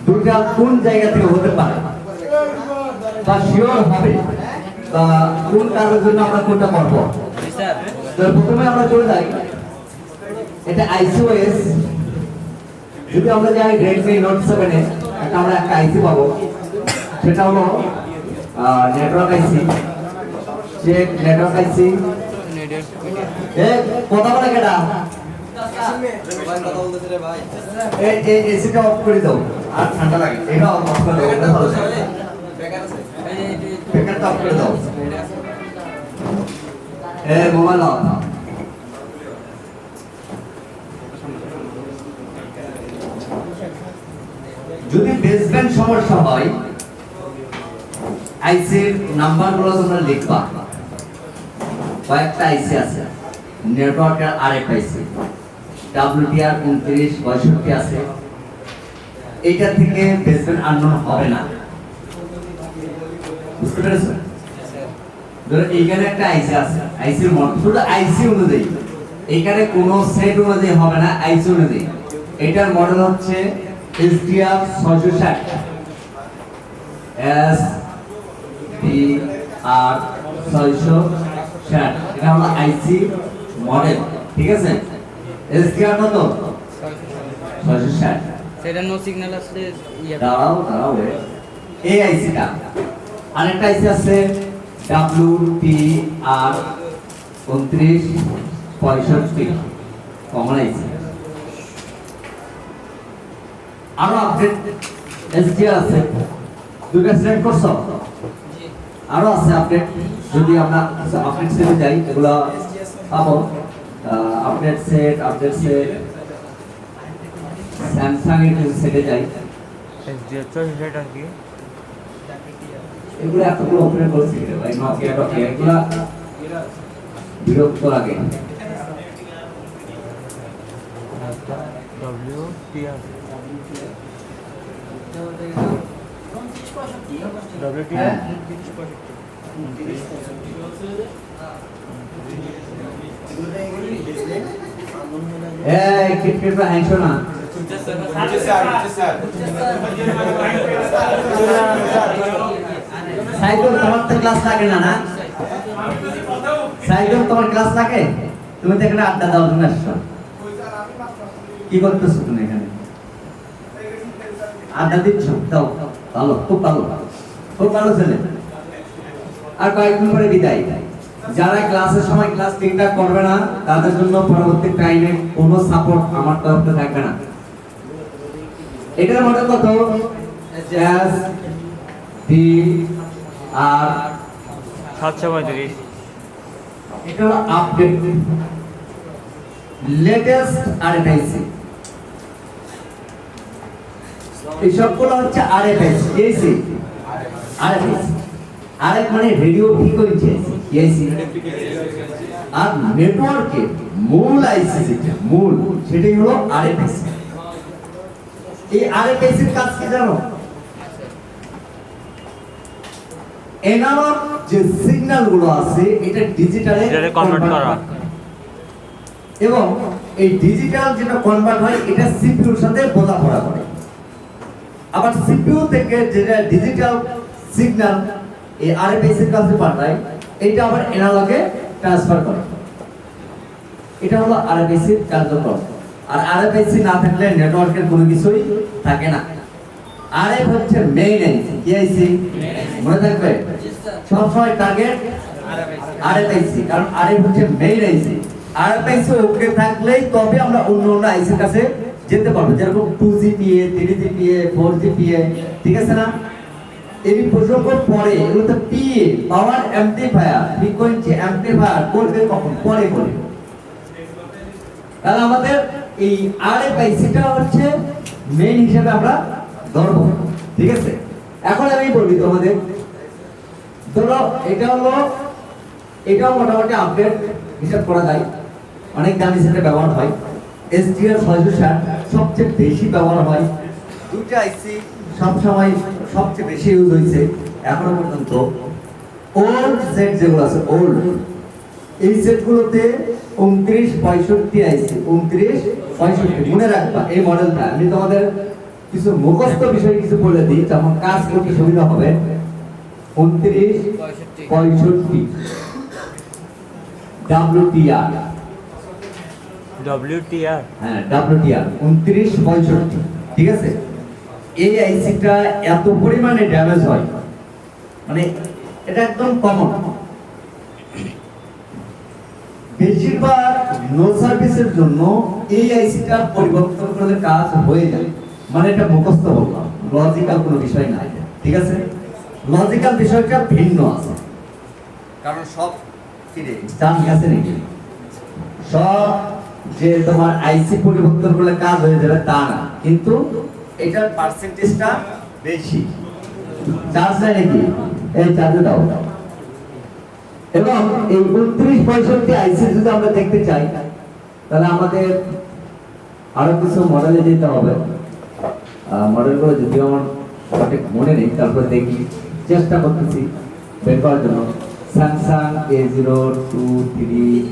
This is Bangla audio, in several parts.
দুইটা কোন জায়গা থেকে হতে পারে বা শিওর হবে বা কোন কারণের জন্য আমরা কোনটা করব। তো প্রথমে আমরা চলে যাই, এটা আইসিওএস। যদি আমরা যাই Redmi Note 7 এ আমরা একটা আইসি পাবো, সেটা হলো নেটওয়ার্ক আইসি। যে নেটওয়ার্ক আইসি কথা বলে কেডা এই এসিটা অফ করে দাও, আর ঠান্ডা লাগে। এটা অফ করে দাও, এটা ভালো লাগে। বেকারটা অফ করে দাও। Mobile off. যদি বেসব্যান্ড সমস্যা হয়, আইসির নাম্বারগুলো তোমরা লিখবা। কয়েকটা আইসি আছে, নেটওয়ার্কের আরেকটা আইসি WTR 2962 আছে। এইটা থেকে বেসব্যান্ড আননোন হবে না, বুঝতে পেরেছো? ধরো এইখানে একটা আইসি আছে, আইসির মডেল শুধু আইসি অনুযায়ী, এইখানে কোনো সেট অনুযায়ী হবে না, আইসি অনুযায়ী। এটার মডেল হচ্ছে SDR 660 SDR 660। এটা হলো আইসি মডেল, ঠিক আছে? SDR কত? 660। সেটা নো সিগন্যাল আসলে দাঁড়াও এই আইসিটা। আরেকটা আইসি আছে WTR 2965 কমন আইসি। আরো আপডেট SDR আছে, দুটো সিলেক্ট করছো? আরো আছে আপডেট। যদি আমরা আপডেট সেটে যাই, এগুলো পাবো। আপডেট সেট স্যামসাং এর সেটে যাই, SDR 660 আর কি এগুলো এতগুলো অপারেট করছি রে ভাই, নোকিয়া এগুলো বিরক্ত লাগে। WTR এই ক্রিকেট আইছো না? সাইকেল তোমার তো ক্লাস লাগে না? সাইকেল তোমার ক্লাস লাগে? তুমি তো এখানে আড্ডা দাও, তুমি আসছো কি করতেছো তুমি এখানে? আড্ডা দিচ্ছ? দাও, ভালো, খুব ভালো, খুব ভালো ছেলে। আর কয়েকদিন পরে বিদায়। যারা ক্লাসের সময় ক্লাস ঠিকঠাক করবে না, তাদের জন্য পরবর্তী টাইমে কোনো সাপোর্ট আমার তরফ থেকে থাকবে না। এটার মডেল কত? SDR 735। এটা হলো আপডেট লেটেস্ট আরএফআইসি। এই সবগুলো হচ্ছে আরএফআইসি। এসি আরএফআইসি, আরএফ মানে রেডিও ফ্রিকোয়েন্সি এসি। আর নেটওয়ার্কের মূল আইসি যেটা মূল, সেটাই হলো আরএফআইসি। এই আরএফআইসির কাজ কি জানো? এনালগ যে সিগন্যাল গুলো আছে, এটা ডিজিটালে কনভার্ট করা, এবং এই ডিজিটাল যেটা কনভার্ট হয়, এটা সিপিইউর সাথে বোঝাপড়া করে। আবার সিপিইউ থেকে যেটা ডিজিটাল সিগন্যাল এই আরএফআইসি এর কাছে পাঠায়, এটা আবার এনালগে ট্রান্সফার করে। এটা হলো আরএফআইসি এর কার্যক্রম। আর আরএফআইসি না থাকলে নেটওয়ার্কের কোনো কিছুই থাকে না। আরএফ হচ্ছে মেইন আইসি। কি আইসি? মনে থাকবে সবসময় টার্গেট আরএফআইসি, কারণ আরএফ হচ্ছে মেইন আইসি। আরএফআইসি ওকে থাকলেই তবে আমরা অন্য আইসির কাছে যেতে পারবো, যেরকম 2GPA 3GPA 4GPA, ঠিক আছে না? এই প্রসঙ্গ পরে এগুলো তো পিএ পাওয়ার অ্যামপ্লিফায়ার ফ্রিকোয়েন্সি অ্যামপ্লিফায়ার করবে কখন? পরে করে। তাহলে আমাদের এই আরএফআইসিটা হচ্ছে মেইন হিসেবে আমরা ধরবো, ঠিক আছে? এখন আমি বলি তোমাদের, ধরো এটাও মোটামুটি আপডেট হিসাব করা যায়, অনেক দামি সেটে ব্যবহার হয়। SDR 660 সবচেয়ে বেশি ব্যবহার হয়। দুইটা আইসি সবসময় সবচেয়ে বেশি ইউজ হয়েছে এখনো পর্যন্ত। ওল্ড সেট যেগুলো আছে, ওল্ড এই সেটগুলোতে 2965 আইসি। 2965 মনে রাখবা এই মডেলটা। আমি তোমাদের কিছু মুখস্থ বিষয় কিছু বলে দিই, যেমন কাজ করতে সুবিধা হবে। 29 65 WTR, WTR হ্যাঁ WTR 29 65, ঠিক আছে। এই আইসিটা এত পরিমাণে ড্যামেজ হয়, মানে এটা একদম কমন। বেশিরভাগ নো সার্ভিসের জন্য এই আইসিটা পরিবর্তন করলে কাজ হয়ে যায়, মানে এটা মুখস্থ বললাম, লজিক্যাল কোনো বিষয় নাই, ঠিক আছে। লজিক্যাল বিষয়টা ভিন্ন আছে, কারণ সব ফিরে চান্স আছে নাকি সব যে তোমার আইসি পরিবর্তন করলে কাজ হয়ে যাবে তা না, কিন্তু এটার পার্সেন্টেজটা বেশি। চার্জ নাই নাকি? এই চার্জ দাও। এবং এই 29 65 আইসি যদি আমরা দেখতে চাই, তাহলে আমাদের আরো কিছু মডেলে যেতে হবে। মডেলগুলো যদিও আমার সঠিক মনে নেই, তারপরে দেখি, চেষ্টা করতেছি বের করার জন্য। স্যামসাং A023,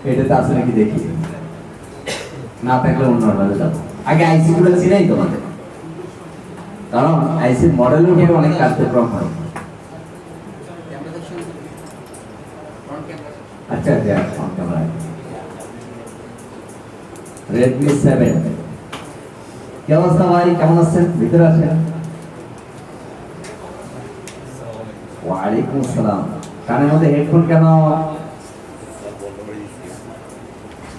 এটাতে আছে নাকি দেখি, না থাকলে অন্য মডেলে যাবো। আগে আইসি গুলো চিনাই তোমাদের, কারণ আইসির মডেলের উপরে অনেক কার্যক্রম হয়। আচ্ছা আচ্ছা, ফ্রন্ট ক্যামেরা Redmi 7। কি অবস্থা ভাই, কেমন আছেন? ভিতরে আছেন? ওয়ালাইকুম আসসালাম। কানের মধ্যে হেডফোন কেন?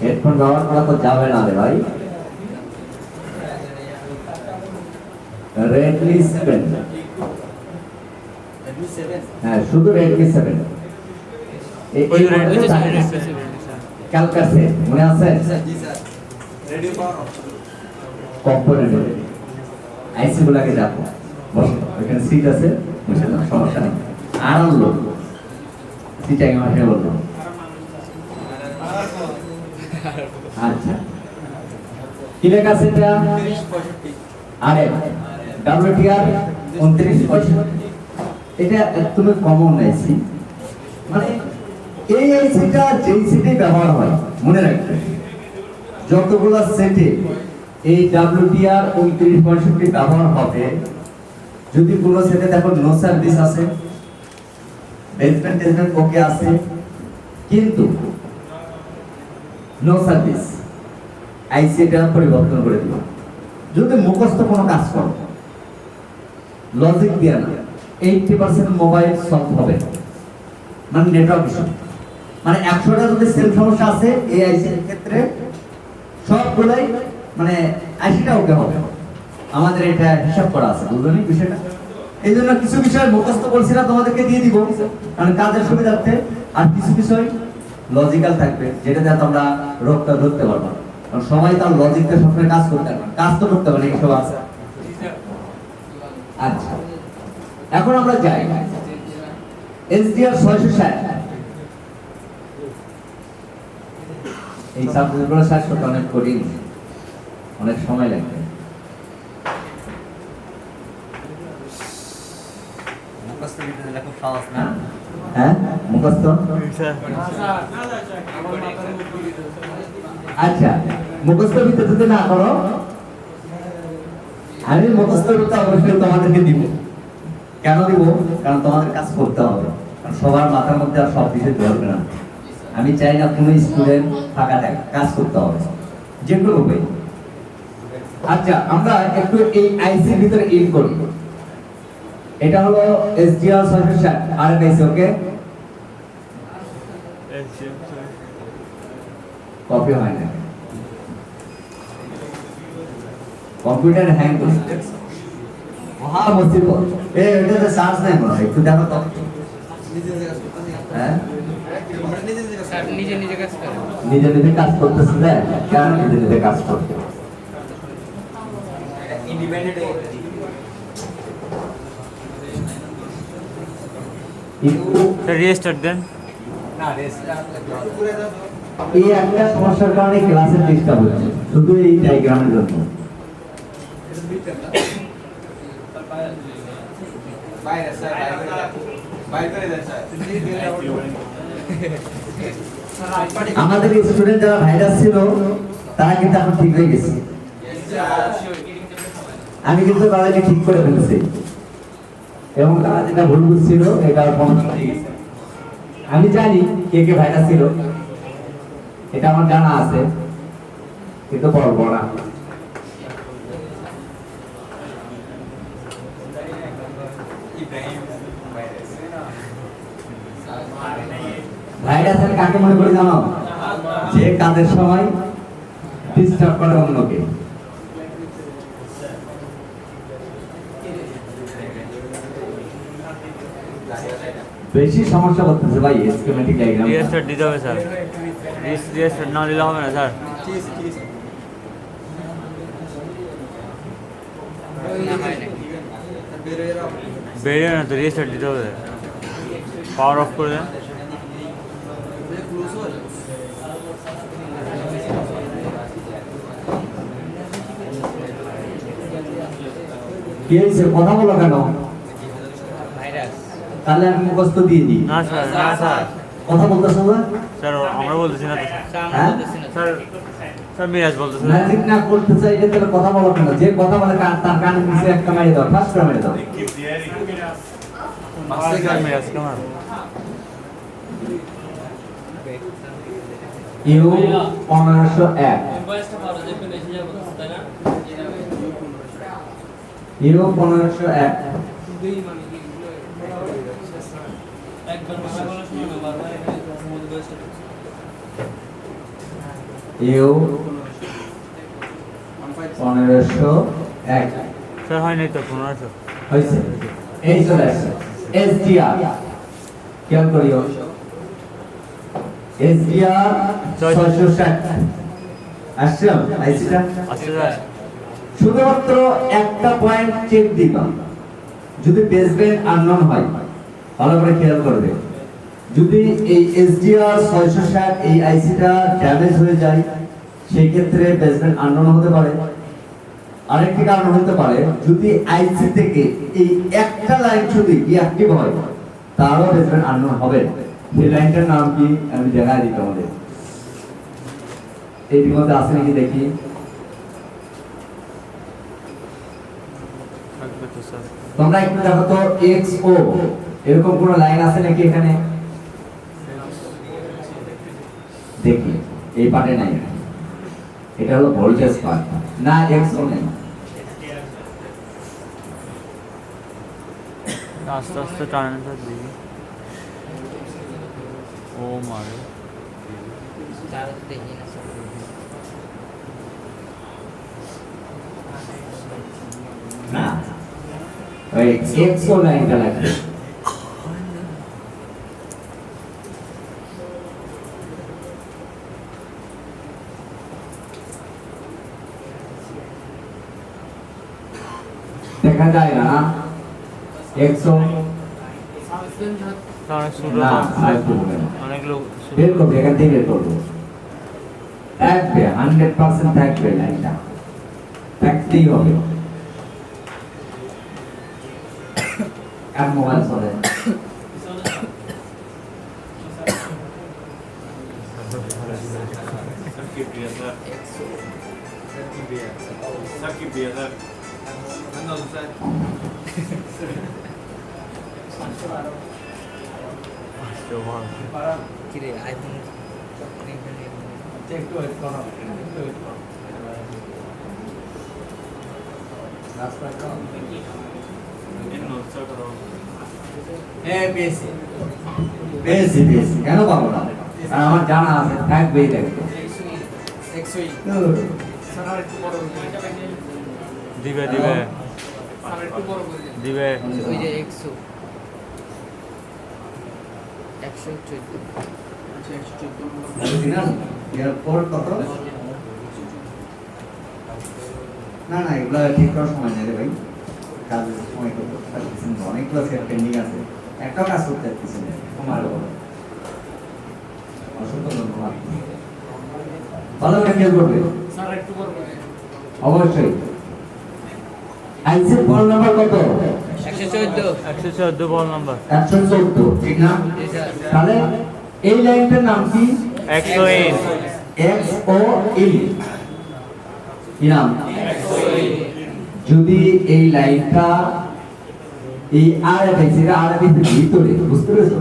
হেডফোন ব্যবহার করা তো যাবে না রে ভাই। Redmi 7, হ্যাঁ শুধু Redmi 7। এই ক্যালকাসে মনে আছে? কম্পোনেন্ট আইসি গুলাকে যাবো, বসো, ওখানে সিট আছে, বসে যাও, সমস্যা নেই। আরাম লোক সিট আগে মাঠে বললো। আচ্ছা, কি লেখা আছে এটা? আরে WTR 29 65, এটা তুমি কমন আইসি, মানে এই আইসিটা যেই সিটে ব্যবহার হয়, মনে রাখবে যতগুলো সেটে এই WTR 29 65 ব্যবহার হবে, যদি কোনো সেটে দেখো নো সার্ভিস আছে, বেসমেন্ট ওকে আছে, কিন্তু নো সার্ভিস, আইসিটা পরিবর্তন করে দিও। যদি মুখস্থ কোনো কাজ করো, লজিক দিয়ে না, 80% মোবাইল সলভ হবে, মানে নেটওয়ার্ক ইস্যু। মানে 100টা যদি সেল সমস্যা আছে এই আইসির ক্ষেত্রে, সবগুলাই মানে 80টা ওকে হবে। আমাদের এটা হিসাব করা আছে, বুঝলেন বিষয়টা? এই জন্য কিছু বিষয় মুখস্থ বলছিলাম তোমাদেরকে দিয়ে দিব, কারণ কাজের সুবিধার্থে। আর কিছু বিষয় লজিক্যাল থাকবে, যেটাতে তোমরা রোগটা ধরতে পারবে, কারণ সবাই তার লজিকটা সবসময় কাজ করতে পারবে, কাজ তো করতে পারে এইসব আছে। আচ্ছা, এখন আমরা যাই SDR 660। এই সাবজেক্টগুলো শেষ করতে অনেক কঠিন, অনেক সময় লাগবে। মুখস্থ বিদ্যা খুব সহজ না, হ্যাঁ মুখস্থ। আচ্ছা, মুখস্থ বিদ্যা যদি না করো, আমি মুখস্থ বিদ্যা অবশ্যই তোমাদেরকে দিব। কেন দিব? কারণ তোমাদের কাজ করতে হবে, কারণ সবার মাথার মধ্যে আর সব কিছু ধরবে না। আমি চাই না কোনো স্টুডেন্ট ফাঁকা থাকে, কাজ করতে হবে যে কোনো উপায়। আচ্ছা, আমরা একটু এই আইসির ভিতরে ইন করি। এটা হলো SDR 660 আরেক আইসি, ওকে? কপি হয় না, কম্পিউটার হ্যাং করছে, মহা মুসিবত। এটাতে চার্জ নাই মনে হয়, একটু দেখো তো। হ্যাঁ, নিজে নিজে কাজ করতেছে, কেন নিজে নিজে কাজ করতে? রেজিস্টার দেন। এই একটা সমস্যার কারণে ক্লাসের ডিস্টার্ব হচ্ছে, শুধু এই ডায়াগ্রামের জন্য। আমাদের স্টুডেন্ট যারা ভাইরাস ছিল তারা কিন্তু এখন ঠিক হয়ে গেছে। আমি কিন্তু তাদেরকে ঠিক করে ফেলেছি এবং তারা যেটা ভুল বুঝছিল এটা প্রমাণ হয়ে গেছে। আমি জানি কে কে ভাইরাস ছিল, এটা আমার জানা আছে, কিন্তু বলবো না। ভাইরাস আর কাকে মনে করে জানো? যে কাজের সময় ডিস্টার্ব করে অন্যকে। বেশি সমস্যা করতেছে ভাই স্কিমেটিক ডায়াগ্রাম। রিস্টার্ট দিতে হবে স্যার, রিস্টার্ট না দিলে হবে না স্যার। বেরিয়ে না তো, রিস্টার্ট দিতে হবে। পাওয়ার অফ করে দেন। কি হয়েছে? কথা বলো কেন? তাহলে আমি মুখস্থ দিয়ে দিই। না স্যার, না স্যার, কথা বলতেছো না? স্যার আমরা বলতেছি না তো হ্যাঁ? স্যার। স্যার মিরাজ বলতেছে। ম্যাজিক না করতে চাইলে তাহলে কথা বলো কেন? যে কথা বলে তার কানে নিচে একটা মেরে দাও, ফার্স্ট করে মেরে দাও। মিরাজ কেমন? ইউ 1501 ইউ 1501 ইউ 1501 স্যার হয় নাই তো 1500 হয়েছে। এই চলে আসছে এসডিআর, খেয়াল করিও এসডিআর 660 আসছে আইসিটা। আচ্ছা স্যার, শুধুমাত্র একটা পয়েন্ট চেক দিবা, যদি বেসমেন্ট আননোন হয় ভালো করে খেয়াল করবে। যদি এই এসডিআর 660 এই আইসিটা ড্যামেজ হয়ে যায় সেই ক্ষেত্রে বেসমেন্ট আননোন হতে পারে। আরেকটি কারণ হতে পারে যদি আইসি থেকে এই একটা লাইন শুধু ডিঅ্যাক্টিভ হয় তারও বেসমেন্ট আননোন হবে। এই লাইনটার নাম কি আমি দেখাই দিই তোমাদের। এই মধ্যে আছে নাকি দেখি। থাকবে তো স্যার। তোমরা একটু দেখো তো এক্সও এরকম কোন লাইন আছে নাকি এখানে? দেখি এই পার্টে নাই, এটা হলো ভোল্টেজ পার্ট না, এক্সও নেই। আস্তে আস্তে টানেন স্যার দিদি। ও মারে না, ওই এক্সও লাইনটা লাগবে। দেখা যায় না এক্সও অনেক ছোট না, আর তো, করবে না। অনেক লোক বের করবে, এখান থেকে বের করবো। থাকবে 100% থাকবে লাইনটা, থাকতেই হবে। আর মোবাইল চলে কিরে আইফোন একটু ওয়েট করো, একটু ওয়েট করো। পেয়েছি কেন পাবো না? আর আমার জানা আছে, থাকবেই দেখবো। দিবে দিবে দিবে। ওই যে 100 114 এরপর কত? না না, এগুলা ঠিক করার সময় নেই রে ভাই, কাজের সময় করতে পারতেছেন না, অনেকগুলো সেট পেন্ডিং আছে, একটাও কাজ করতে পারতেছেন না। তোমার অসংখ্য ধন্যবাদ। ভালো করে খেয়াল করবে অবশ্যই। আইসির ফোন নাম্বার কত? 114 114 বল নাম্বার 114 ঠিক না? জি স্যার তাহলে এই লাইনটার নাম কি? XON XOL কি নাম? যদি এই লাইনটা এই আরএফএস ভিতরে, বুঝতে পেরেছো?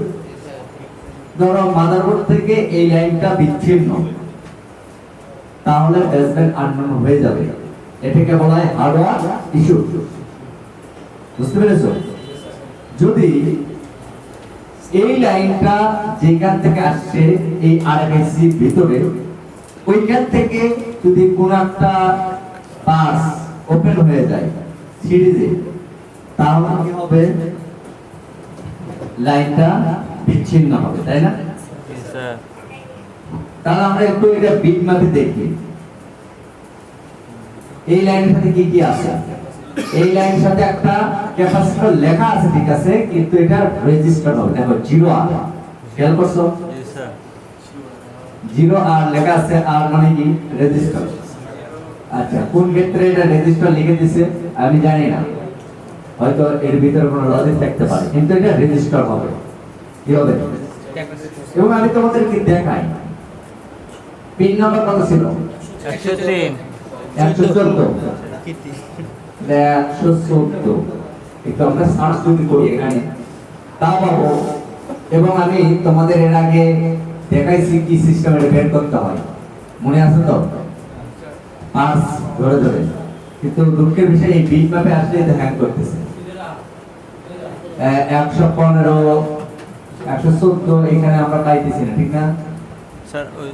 ধরো মাদারবোর্ড থেকে এই লাইনটা বিচ্ছিন্ন, তাহলে বেসব্যান্ড আননোন হয়ে যাবে। এটাকে বলা হয় হার্ডওয়্যার ইস্যু, বুঝতে পেরেছো? যদি এই লাইনটা যেখান থেকে আসছে এই আরএফএসি ভিতরে, ওইখান থেকে যদি কোন একটা পাস ওপেন হয়ে যায় সিরিজে, তাহলে কি হবে? লাইনটা বিচ্ছিন্ন হবে, তাই না? স্যার তাহলে আমরা একটু এটা বিট ম্যাপে দেখি এই লাইনের সাথে কি কি আছে। এই লাইনের সাথে একটা ক্যাপাসিটর লেখা আছে, ঠিক আছে, কিন্তু এটা রেজিস্টার হবে। দেখো 0R, খেয়াল করছো? জি স্যার 0R লেখা আছে, আর মানে কি? রেজিস্টার। আচ্ছা, কোন ক্ষেত্রে এটা রেজিস্টার লিখে দিছে আমি জানি না, হয়তো এর ভিতরে কোনো লজিক থাকতে পারে, কিন্তু এটা রেজিস্টার হবে। কি হবে? এবং আমি তোমাদেরকে দেখাই পিন নাম্বার কত ছিল? 103 114 একটু আমরা সার্চ যদি করি এখানে তা পাবো। এবং আমি তোমাদের এর আগে দেখাইছি কি সিস্টেমে বের করতে হয়, মনে আছে তো? পাঁচ ধরে ধরে। কিন্তু দুঃখের বিষয় এই বিট ম্যাপে আসলে এটা হ্যাং করতেছে। 115 114 এখানে আমরা পাইতেছি না, ঠিক না? স্যার ওই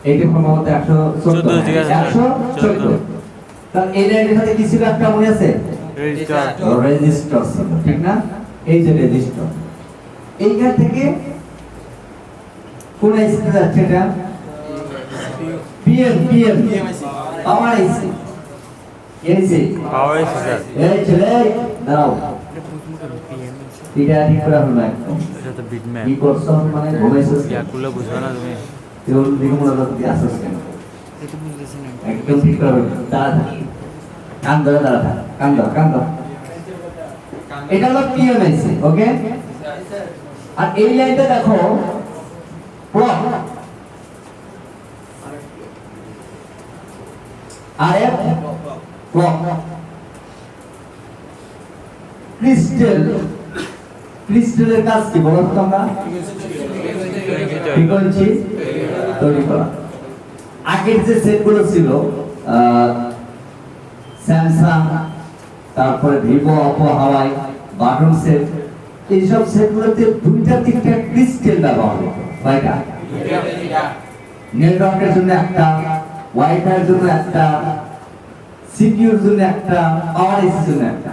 এইটা সম্ভবত 114 ঠিক আছে, 114। তাহলে এই লাইনের সাথে কি ছিল একটা মনে আছে? রেজিস্টার রেজিস্টার ছিল, ঠিক না? এই যে রেজিস্টার, এইখান থেকে কোন আইসিতে যাচ্ছে এটা? পিএম পাওয়ার আইসি। এসি পাওয়ার এসে স্যার এই ছেলে দাঁড়াও, এটা ঠিক করে হলো একদম। এটা তো বিট ম্যাপ কি করছো মানে ঘুমাইছিস? ইয়া করলে বুঝবে না তুমি কেউ দিকে মনে করতে আসছিস কেন? এটা বুঝতেছি না একদম ঠিক করে হলো। দাঁড়া থাক, কান ধরে দাঁড়া থাক, কান ধর। এটা হলো পিএমআইসি, ওকে? আর এই লাইনটা দেখো ক্লক, আরএফ ক্লক, ক্রিস্টালের কাজ কি বলো তো তোমরা? ফ্রিকোয়েন্সি তৈরি করা। আগের যে সেটগুলো ছিল স্যামসাং, তারপরে ভিভো, অপো, হাওয়াই, বাটন সেট, এইসব সেটগুলোতে দুইটা তিনটা ক্রিস্টাল ব্যবহার হতো। কয়টা? নেটওয়ার্কের জন্য একটা, ওয়াইফাইয়ের জন্য একটা, সিপিইউর জন্য একটা, পাওয়ার এসির জন্য একটা।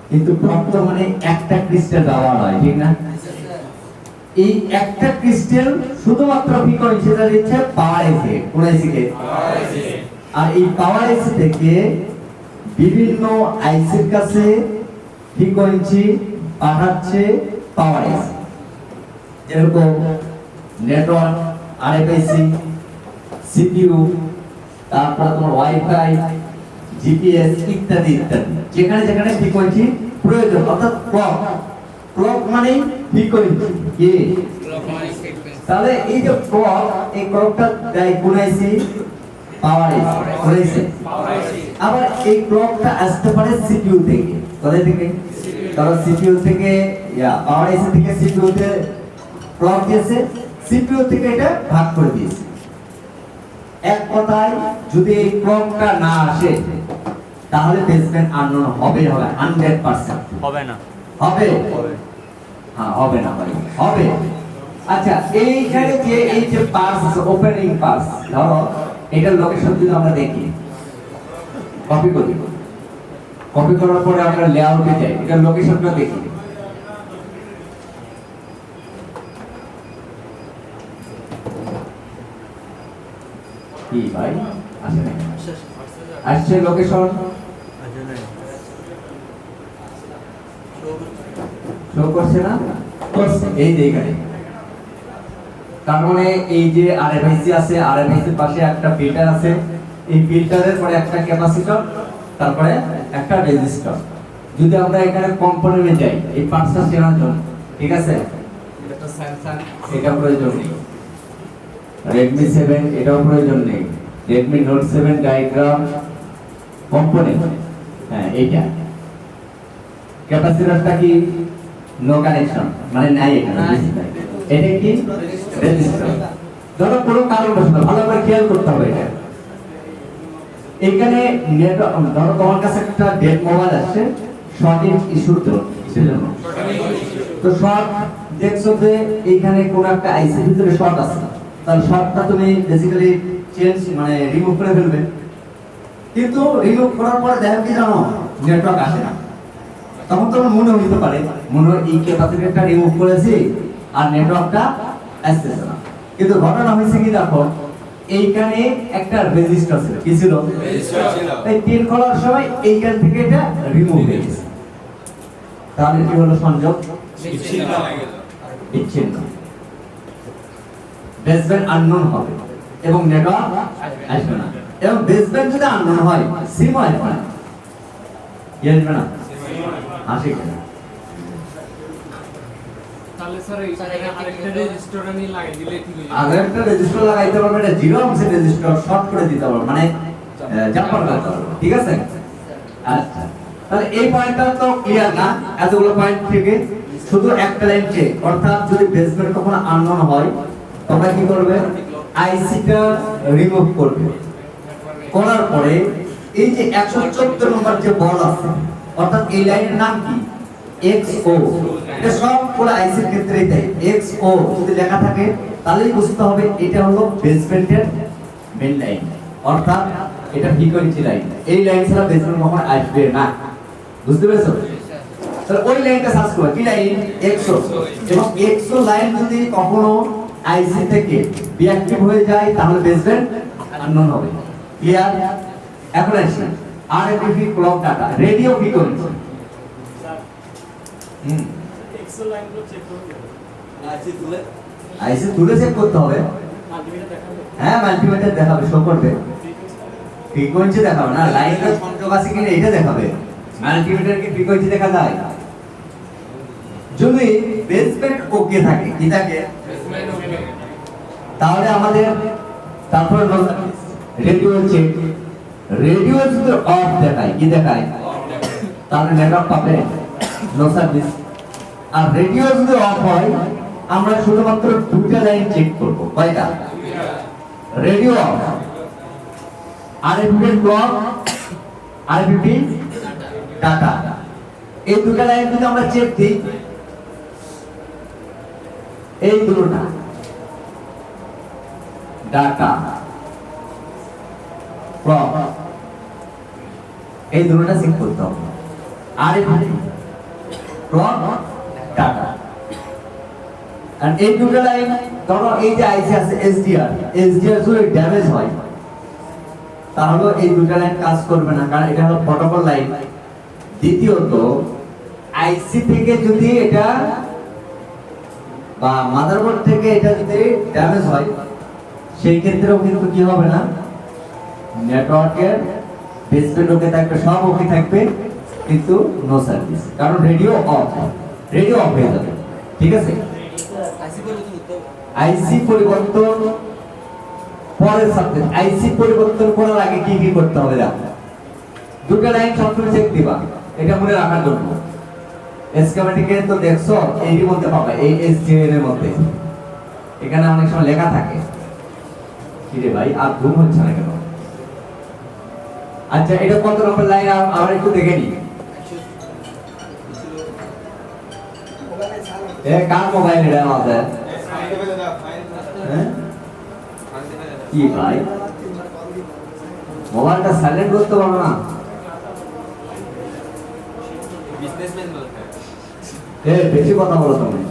কিন্তু বর্তমানে একটা ক্রিস্টাল ব্যবহার হয়, ঠিক না? এই একটা ক্রিস্টাল শুধুমাত্র ফ্রিকোয়েন্সিটা দিচ্ছে পাওয়ার এসি, কোন এসিকে? আর এই পাওয়ার এসি থেকে বিভিন্ন আইসির কাছে ফ্রিকোয়েন্সি পাঠাচ্ছে পাওয়ার এসি, যেরকম নেটওয়ার্ক, আরএফআইসি, সিপিইউ, তারপর তোমার ওয়াইফাই, জিপিএস ইত্যাদি ইত্যাদি, যেখানে যেখানে ফ্রিকোয়েন্সি প্রয়োজন, অর্থাৎ ক্লক মানে ফ্রিকোয়েন্সি কি? তাহলে এই যে ক্লক, এই ক্লকটা দেয় কোন আইসি? পাওয়ার আইসি। আবার এই ক্লকটা আসতে পারে সিপিইউ থেকে, কোথায় থেকে? কারণ সিপিইউ থেকে পাওয়ার আইসি থেকে সিপিইউ তে ক্লক দিয়েছে, সিপিইউ থেকে এটা ভাগ করে দিয়েছে। এক কথায় যদি এই ক্লকটা না আসে তাহলে বেসব্যান্ড আননোন হবে 100%। হবে না হবে? হ্যাঁ, হবে না ভাই, হবে। আচ্ছা, এইখানে যে এই যে পাস ওপেনিং পাস, ধরো এটার লোকেশন যদি আমরা দেখি, কপি করি, কপি করার পরে আমরা লেআউটে যাই, এটার লোকেশনটা দেখি। কি ভাই আসে না? আসছে লোকেশন শো করছে না? করছে, এই যে এখানে। তার মানে এই যে আরএফআইসি আছে, আরএফআইসির পাশে একটা ফিল্টার আছে, এই ফিল্টারের পরে একটা ক্যাপাসিটর, তারপরে একটা রেজিস্টর। যদি আমরা এখানে কম্পোনেন্টে যাই এই পার্টসটা চেনার জন্য, ঠিক আছে, এটা স্যামসাং এটা প্রয়োজন নেই। Redmi 7 এটাও প্রয়োজন নেই। Redmi Note 7 ডায়াগ্রাম কম্পোনেন্ট, হ্যাঁ এইটা। ক্যাপাসিটরটা কি নো কানেকশন, মানে নাই এখানে, এটা কি রেজিস্টার। ধরো কোনো কারণবশত, ভালো করে খেয়াল করতে হবে এটা। এখানে ধরো তোমার কাছে একটা ডেড মোবাইল আছে, শর্ট ইস্যুর জন্য, তো শর্ট দেখছো যে এইখানে কোন একটা আইসি ভিতরে শর্ট আছে, তাহলে শর্টটা তুমি বেসিক্যালি চেঞ্জ মানে রিমুভ করে ফেলবে। কিন্তু রিমুভ করার পরে দেখো কি জানো, নেটওয়ার্ক আসে না। তখন তোমার মনে হইতে পারে মনে হয় এই ক্যাপাসিটরটা রিমুভ করেছি আর নেটওয়ার্কটা আসতেছে না। কিন্তু ঘটনা হয়েছে কি দেখো, এইখানে একটা রেজিস্টার ছিল, কি ছিল, রেজিস্টার ছিল। এই পিন খোলার সময় এইখান থেকে এটা রিমুভ হয়ে গেছে। তাহলে কি হলো, সংযোগ বিচ্ছিন্ন হয়ে গেল। বিচ্ছিন্ন, বেসব্যান্ড আননোন হবে এবং নেটওয়ার্ক আসবে না। এবং বেসব্যান্ড যদি আননোন হয়, সিম আসবে না, কি আসবে না, আসে কিনা। তাহলে স্যার এইখানে আরেকটা রেজিস্টার আমি লাগিয়ে দিলে ঠিক হয়ে আর যাবে। একটা রেজিস্টার লাগাইতে পারবে, এটা জিরো অংশের রেজিস্টার শর্ট করে দিতে পারবে, মানে জাম্পার করতে পারবে, ঠিক আছে। আচ্ছা, তাহলে এই পয়েন্টটা তো ক্লিয়ার না, এতগুলো পয়েন্ট থেকে শুধু একটা লাইন চেক। অর্থাৎ যদি বেসব্যান্ড কখনো আননোন হয়, তোমরা কি করবে, আইসিটা রিমুভ করবে। করার পরে এই যে 114 নম্বর যে বল আছে, অর্থাৎ এই লাইনের নাম কি, XO, এটা সবগুলো আইসির ক্ষেত্রেই তাই। XO যদি লেখা থাকে তাহলেই বুঝতে হবে এটা হলো বেসমেন্টের মেইন লাইন, অর্থাৎ এটা ফ্রিকোয়েন্সি লাইন। এই লাইন ছাড়া বেসমেন্ট কখনো আসবে না, বুঝতে পেরেছো? তাহলে ওই লাইনটা সার্চ করবে, কি লাইন, XO। এবং XO লাইন যদি কখনো আইসি থেকে ডিঅ্যাক্টিভ হয়ে যায় তাহলে বেসমেন্ট আননোন হবে। ক্লিয়ার? এখন আসি RFP clock data, radio frequency. Excel লাইনগুলো চেক করতে হবে। আইসি তুলে চেক করতে হবে। মাল্টিমিটার দেখাবে। হ্যাঁ, মাল্টিমিটার দেখাবে, শো করবে, ফ্রিকোয়েন্সি দেখাবে না, লাইনটা সংযোগ আছে কিনা এটা দেখাবে। মাল্টিমিটার কি ফ্রিকোয়েন্সি দেখা যায়? যদি বেসমেন্ট ওকে থাকে, কি থাকে, বেসমেন্ট ওকে। তাহলে আমাদের তারপরে রেডিও চেক। রেডিও যদি অফ দেখায়, কি দেখায়, তাহলে নেটওয়ার্ক পাবে, নো সার্ভিস। আর রেডিও যদি অফ হয়, আমরা শুধুমাত্র দুইটা লাইন চেক করব। কয়টা? Radio of, RFP clock, RFP data, এই দুটো লাইন যদি আমরা চেক দিই, এই দুটোটা ডাটা ক্লক, এই দুটোটা চেক করতে হবে। আরএফপি ক্লক ডাটা, আর এই দুটো লাইন, ধরো এই যে আইসি আছে এসডিআর যদি ড্যামেজ হয় তাহলে এই দুটো লাইন কাজ করবে না, কারণ এটা হলো প্রটোকল লাইন। দ্বিতীয়ত, আইসি থেকে যদি এটা বা মাদারবোর্ড থেকে এটা যদি ড্যামেজ হয়, সেই ক্ষেত্রেও কিন্তু কি হবে না, নেটওয়ার্কের বেসমেন্ট ওকে থাকবে, সব ওকে থাকবে, কিন্তু নো সার্ভিস, কারণ রেডিও অফ হয়ে যাবে, ঠিক আছে। আইসি পরিবর্তন পরের সাবজেক্ট। আইসি পরিবর্তন করার আগে কি কি করতে হবে দেখো, দুটো লাইন সবসময় চেক দিবা, এটা মনে রাখার জন্য। স্কিমেটিকে তো দেখছো, এর মধ্যে পাবে, এই এসজিএন এর মধ্যে এখানে অনেক সময় লেখা থাকে। কি রে ভাই, আর ঘুম হচ্ছে না কেন? আচ্ছা, এটা কত নম্বর লাইন আমরা একটু দেখে নিই। কার মোবাইল এটা আমাদের? হ্যাঁ? কি ভাই, মোবাইলটা সাইলেন্ট করতে পারো না? বেশি কথা বলো তুমি।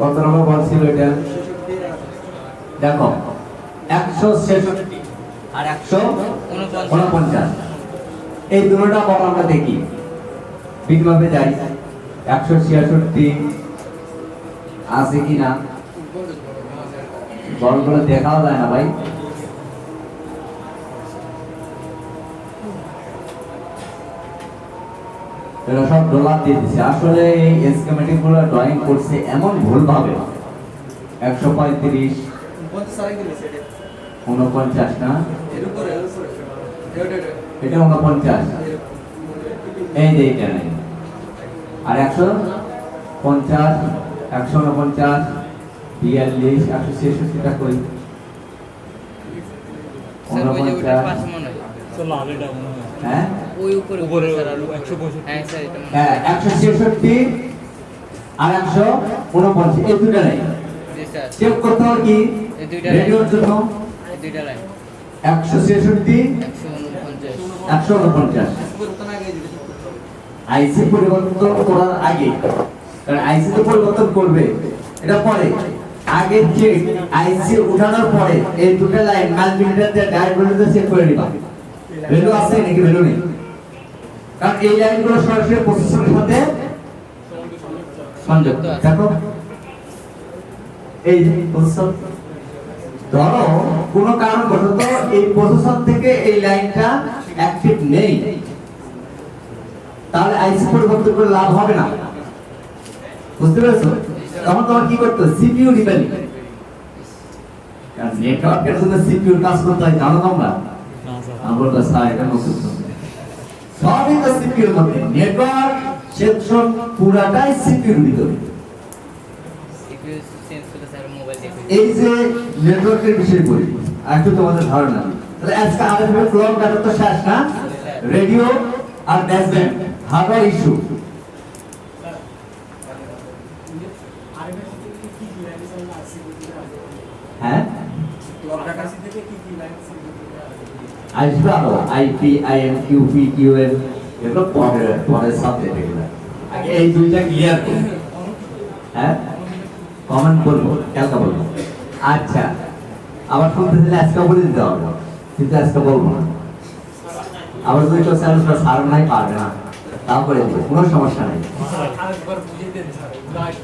কত নম্বর বলছিল এটা? দেখো, 166 আর 149, এই দুটোটা বল আমরা দেখি, বিটম্যাপে যাই, 166 আছে কিনা। বলগুলো দেখাও যায় না ভাই। এরা সব ডলার দিয়ে দিচ্ছে। আসলে এই স্কিমেটিক গুলো ড্রয়িং করছে এমন ভুল ভাবে 135 49 না, এটা 49, এই যে এটা নেই, আর 150 149 42 166টা কই স্যার ওই যে ওটা 5 মনে হয় তো লাল এটা মনে হয় হ্যাঁ ওই উপরে উপরে স্যার আর 165 হ্যাঁ স্যার এটা মনে হয়। হ্যাঁ 166 আর 149 এই দুটো নেই। জি স্যার চেক করতে হবে কি এই দুইটা রেডিওর জন্য এই দুইটা লাইন 166 149 149 আইসি পরিবর্তন করার আগে, কারণ আইসি তো পরিবর্তন করবে এটা পরে, আগে চেক আইসি উঠানোর পরে এই দুটো লাইন মাল্টিমিটার দিয়ে ডাইরেক্ট ভ্যালুতে চেক করে নিবা ভ্যালু আছে নাকি ভ্যালু নেই, কারণ এই লাইনগুলো সরাসরি প্রসেসরের সাথে সংযুক্ত। দেখো এই প্রসেসর ধরো কোনো কারণবশত এই প্রসেসর থেকে এই লাইনটা অ্যাক্টিভ নেই, তাহলে আইসি পরিবর্তন করে লাভ হবে না, বুঝতে পেরেছো? তখন তোমার কি করতে হবে? সিপিইউ নিবেন, কারণ নেটওয়ার্কের জন্য সিপিইউ কাজ করতে হয়, জানো তোমরা? না স্যার আমরা তো স্যার এটা নতুন সবই তো সিপিইউর মধ্যে, নেটওয়ার্ক সেকশন পুরাটাই সিপিইউর ভিতরে। সিপিইউ চেঞ্জ করতে স্যার মোবাইল দেখে এই যে নেটওয়ার্কের বিষয় বলি একটু তোমাদের ধারণা দিই। তাহলে আজকে আরএফএ ক্লক ডাটা তো শেষ না, রেডিও আর বেসব্যান্ড হার্ডওয়্যার ইস্যু। হ্যাঁ আসবে আরো আইপি আইএম কিউপি কিউএম এগুলো পরের সাবজেক্ট, এগুলো আগে এই দুইটা ক্লিয়ার করুন। হ্যাঁ কমেন্ট বলবো, কালকে বলবো। আচ্ছা আবার শুনতে দিলে আজকে বলে দিতে হবে, কিন্তু আজকে বলবো না। আবার যদি কেউ সার নাই পারবে না, তাও করে দিবে, কোনো সমস্যা নেই। আরেকবার বুঝিয়ে দেন স্যার লাস্ট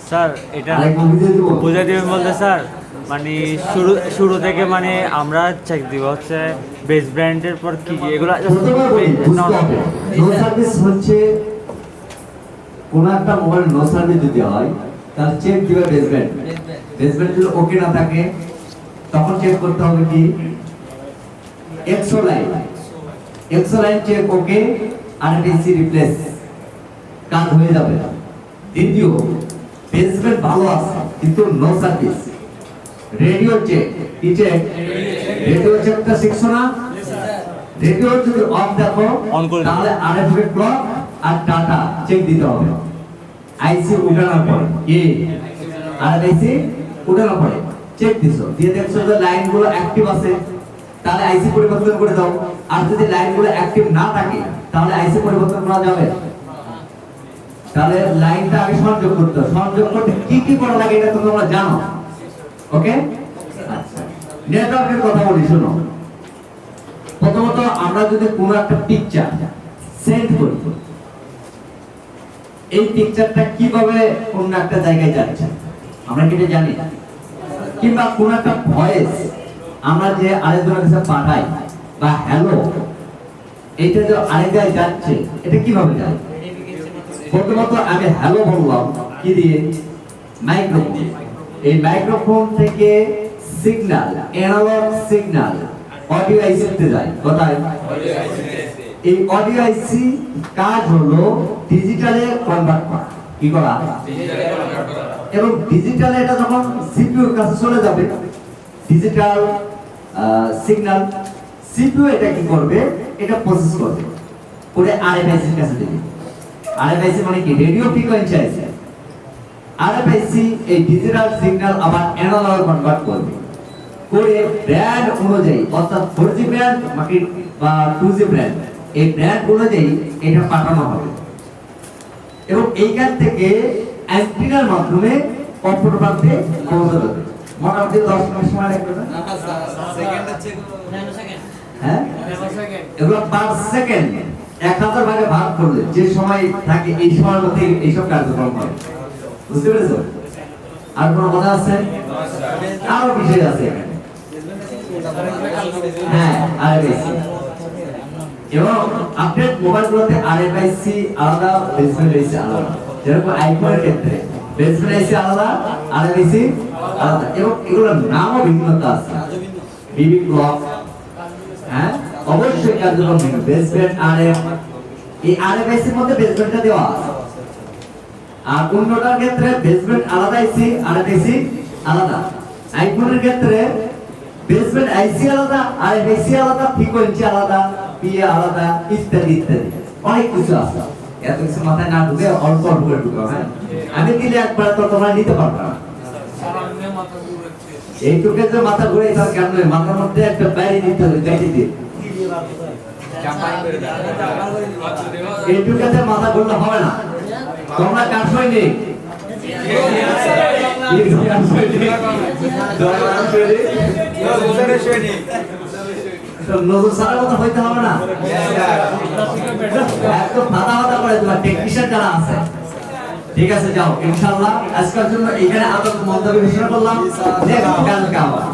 স্যার এটা আরেকবার বুঝিয়ে দেবো। বুঝে দিবেন বলতে স্যার মানে শুরু থেকে মানে আমরা চেক দিব হচ্ছে বেস ব্র্যান্ডের পর কি কি এগুলো প্রথমে বলি, বুঝতে হবে নো সার্ভিস হচ্ছে কোন একটা মোবাইল নো সার্ভিস যদি হয় তাহলে চেক দিবে বেসব্যান্ড। বেসব্যান্ড যদি ওকে না থাকে তখন চেক করতে হবে কি এক্সো লাইন চেক ওকে আর ডিসি রিপ্লেস, কাজ হয়ে যাবে। দ্বিতীয় বেসব্যান্ড ভালো আছে কিন্তু নো সার্ভিস, রেডিও চেক কি চেক, রেডিও চেকটা শিখছো না? রেডিও যদি অফ দেখো অন করে দিও। তাহলে আরএফএ ক্লক আর ডাটা চেক দিতে হবে। আইসি উঠানোর পরে কি আইসি উঠানোর পরে চেক দিছো, দিয়ে দেখছো যে লাইনগুলো অ্যাক্টিভ আছে, তাহলে আইসি পরিবর্তন করে দাও। আর যদি লাইনগুলো অ্যাক্টিভ না থাকে তাহলে আইসি পরিবর্তন করা যাবে। তাহলে লাইনটা আগে সংযোগ করতে হবে, সংযোগ করতে কি কি করা লাগে এটা তো তোমরা জানো, ওকে? আচ্ছা নেটওয়ার্কের কথা বলি, শোনো। প্রথমত আমরা যদি কোনো একটা পিকচার সেন্ড করি, এই পিকচারটা কিভাবে অন্য একটা জায়গায় যাচ্ছে আমরা কি এটা জানি? কিংবা কোনো একটা ভয়েস আমরা যে আরেকজনের কাছে পাঠাই বা হ্যালো, এইটা যে আরেক জায়গায় যাচ্ছে এটা কিভাবে যায়? প্রথমত আমি হ্যালো বললাম কি দিয়ে? মাইক্রোফোন। এই মাইক্রোফোন থেকে সিগন্যাল, অ্যানালগ সিগন্যাল অডিও আইসিতে যায়। কোথায়? এই অডিও আইসি কাজ হলো ডিজিটালে কনভার্ট করা। কি করা? এবং ডিজিটালে এটা যখন সিপিইউর কাছে চলে যাবে, ডিজিটাল সিগন্যাল, সিপিইউ এটা কি করবে? এটা প্রসেস করবে, করে আরএফআইসি এর কাছে দেবে। আরএফআইসি মানে কি? রেডিও ফ্রিকোয়েন্সি আছে। আরএফআইসি এই ডিজিটাল সিগন্যাল আবার অ্যানালগ কনভার্ট করবে, করে ব্র্যান্ড অনুযায়ী, অর্থাৎ 4G ব্র্যান্ড বা 2G ব্র্যান্ড, এই ব্র্যান্ড অনুযায়ী এটা পাঠানো হবে। এবং এইখান থেকে অ্যান্টিনার মাধ্যমে অপর প্রান্তে পৌঁছে যাবে। মোটামুটি 10 মিনিট সময় লাগবে না? হ্যাঁ, এগুলো পার সেকেন্ড 1000 ভাগে ভাগ করলে যে সময় থাকে এই সময়ের মধ্যে এইসব কার্যক্রম হয়। বুঝতে পেরেছো? আর কোনো কথা আছে? আরো বিষয় আছে এখানে। হ্যাঁ, আরএফআইসি এবং আপডেট মোবাইলগুলোতে আরএফআইসি আলাদা, বেসমেন্ট আইসি আলাদা। যেরকম আইফোনের ক্ষেত্রে বেসমেন্ট আইসি আলাদা, আরএফআইসি আলাদা, এবং এগুলোর নামও ভিন্নতা আছে। বিবি ক্লক, হ্যাঁ, অবশ্যই কার্যক্রম ভিন্ন। বেসমেন্ট আরএফ, এই আরএফআইসির মধ্যে বেসমেন্টটা দেওয়া আছে। আর অন্যটার ক্ষেত্রে বেসমেন্ট আলাদা আইসি, আরএফআইসি আলাদা। আইফোনের ক্ষেত্রে বেসমেন্ট আইসি আলাদা, আরএফআইসি আলাদা, ফ্রিকোয়েন্সি আলাদা, পিএ আলাদা, ইত্যাদি ইত্যাদি অনেক কিছু আছে। এত কিছু মাথায় না ঢুকে অল্প অল্প করে ঢুকে, হ্যাঁ, আমি দিলে একবার তো তোমরা নিতে পারবে না। এইটুকে যে মাথা ঘুরে তার কেন নয়, মাথার মধ্যে একটা বাইরে দিতে হবে, গাইতে দিয়ে এইটুকাতে মাথা ঘুরলে হবে না। তোমরা কাটছই নেই, নজর সারার মতো হইতে হবে না। একদম মাথা মাথা করে তোমার টেকনিশিয়ান যারা আছে। ঠিক আছে, যাও ইনশাআল্লাহ আজকের জন্য এখানে আপাতত মন্তব্য ঘোষণা করলাম। নেক্সট কালকে আবার